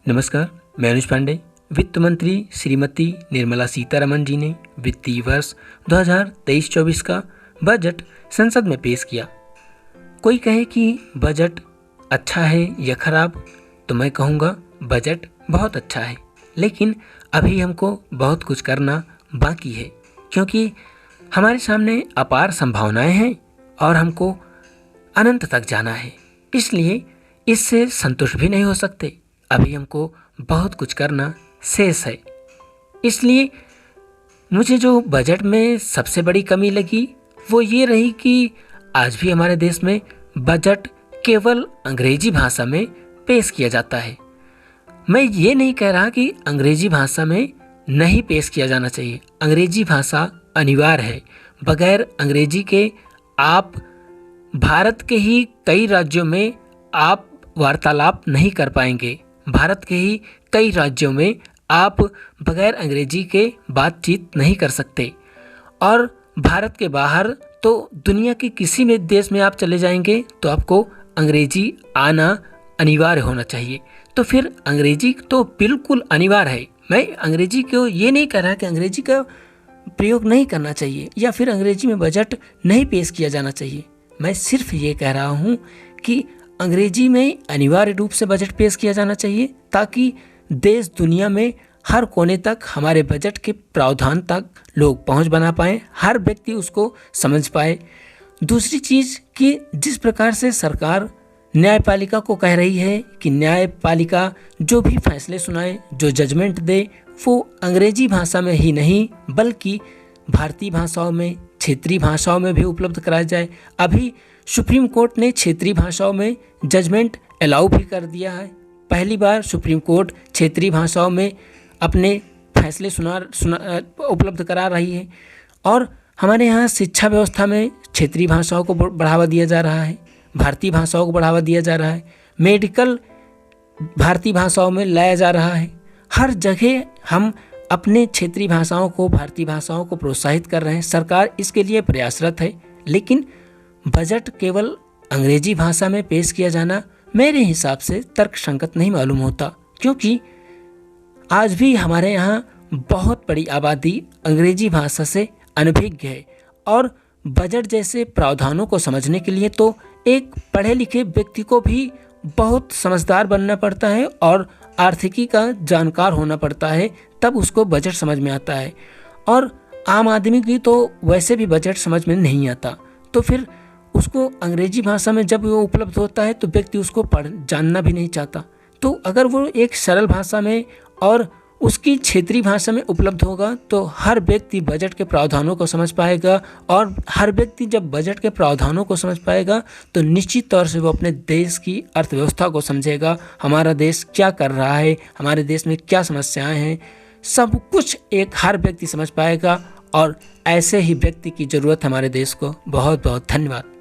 नमस्कार, मैं अनुज पांडे। वित्त मंत्री श्रीमती निर्मला सीतारमण जी ने वित्तीय वर्ष 2023-24 का बजट संसद में पेश किया। कोई कहे कि बजट अच्छा है या खराब, तो मैं कहूँगा बजट बहुत अच्छा है, लेकिन अभी हमको बहुत कुछ करना बाकी है, क्योंकि हमारे सामने अपार संभावनाएं हैं और हमको अनंत तक जाना है। इसलिए इससे संतुष्ट भी नहीं हो सकते। अभी हमको बहुत कुछ करना शेष है। इसलिए मुझे जो बजट में सबसे बड़ी कमी लगी वो ये रही कि आज भी हमारे देश में बजट केवल अंग्रेजी भाषा में पेश किया जाता है। मैं ये नहीं कह रहा कि अंग्रेजी भाषा में नहीं पेश किया जाना चाहिए। अंग्रेजी भाषा अनिवार्य है। बगैर अंग्रेजी के आप भारत के ही कई राज्यों में आप वार्तालाप नहीं कर पाएंगे। भारत के ही कई राज्यों में आप बगैर अंग्रेजी के बातचीत नहीं कर सकते। और भारत के बाहर तो दुनिया के किसी भी देश में आप चले जाएंगे तो आपको अंग्रेजी आना अनिवार्य होना चाहिए। तो फिर अंग्रेजी तो बिल्कुल अनिवार्य है। मैं अंग्रेजी को ये नहीं कह रहा कि अंग्रेजी का प्रयोग नहीं करना चाहिए या फिर अंग्रेजी में बजट नहीं पेश किया जाना चाहिए। मैं सिर्फ ये कह रहा हूँ कि अंग्रेजी में अनिवार्य रूप से बजट पेश किया जाना चाहिए, ताकि देश दुनिया में हर कोने तक हमारे बजट के प्रावधान तक लोग पहुंच बना पाएँ, हर व्यक्ति उसको समझ पाए। दूसरी चीज़ कि जिस प्रकार से सरकार न्यायपालिका को कह रही है कि न्यायपालिका जो भी फैसले सुनाए, जो जजमेंट दे, वो अंग्रेजी भाषा में ही नहीं बल्कि भारतीय भाषाओं में, क्षेत्रीय भाषाओं में भी उपलब्ध कराया जाए। अभी सुप्रीम कोर्ट ने क्षेत्रीय भाषाओं में जजमेंट अलाउ भी कर दिया है। पहली बार सुप्रीम कोर्ट क्षेत्रीय भाषाओं में अपने फैसले उपलब्ध करा रही है। और हमारे यहाँ शिक्षा व्यवस्था में क्षेत्रीय भाषाओं को बढ़ावा दिया जा रहा है, भारतीय भाषाओं को बढ़ावा दिया जा रहा है, मेडिकल भारतीय भाषाओं में लाया जा रहा है। हर जगह हम अपने क्षेत्रीय भाषाओं को, भारतीय भाषाओं को प्रोत्साहित कर रहे हैं। सरकार इसके लिए प्रयासरत है, लेकिन बजट केवल अंग्रेजी भाषा में पेश किया जाना मेरे हिसाब से तर्कसंगत नहीं मालूम होता, क्योंकि आज भी हमारे यहाँ बहुत बड़ी आबादी अंग्रेजी भाषा से अनभिज्ञ है। और बजट जैसे प्रावधानों को समझने के लिए तो एक पढ़े लिखे व्यक्ति को भी बहुत समझदार बनना पड़ता है और आर्थिकी का जानकार होना पड़ता है, तब उसको बजट समझ में आता है। और आम आदमी की तो वैसे भी बजट समझ में नहीं आता। तो फिर उसको अंग्रेजी भाषा में जब वो उपलब्ध होता है तो व्यक्ति उसको जानना भी नहीं चाहता। तो अगर वो एक सरल भाषा में और उसकी क्षेत्रीय भाषा में उपलब्ध होगा तो हर व्यक्ति बजट के प्रावधानों को समझ पाएगा। और हर व्यक्ति जब बजट के प्रावधानों को समझ पाएगा तो निश्चित तौर से वो अपने देश की अर्थव्यवस्था को समझेगा। हमारा देश क्या कर रहा है, हमारे देश में क्या समस्याएं हैं, सब कुछ एक हर व्यक्ति समझ पाएगा। और ऐसे ही व्यक्ति की ज़रूरत हमारे देश को। बहुत बहुत धन्यवाद।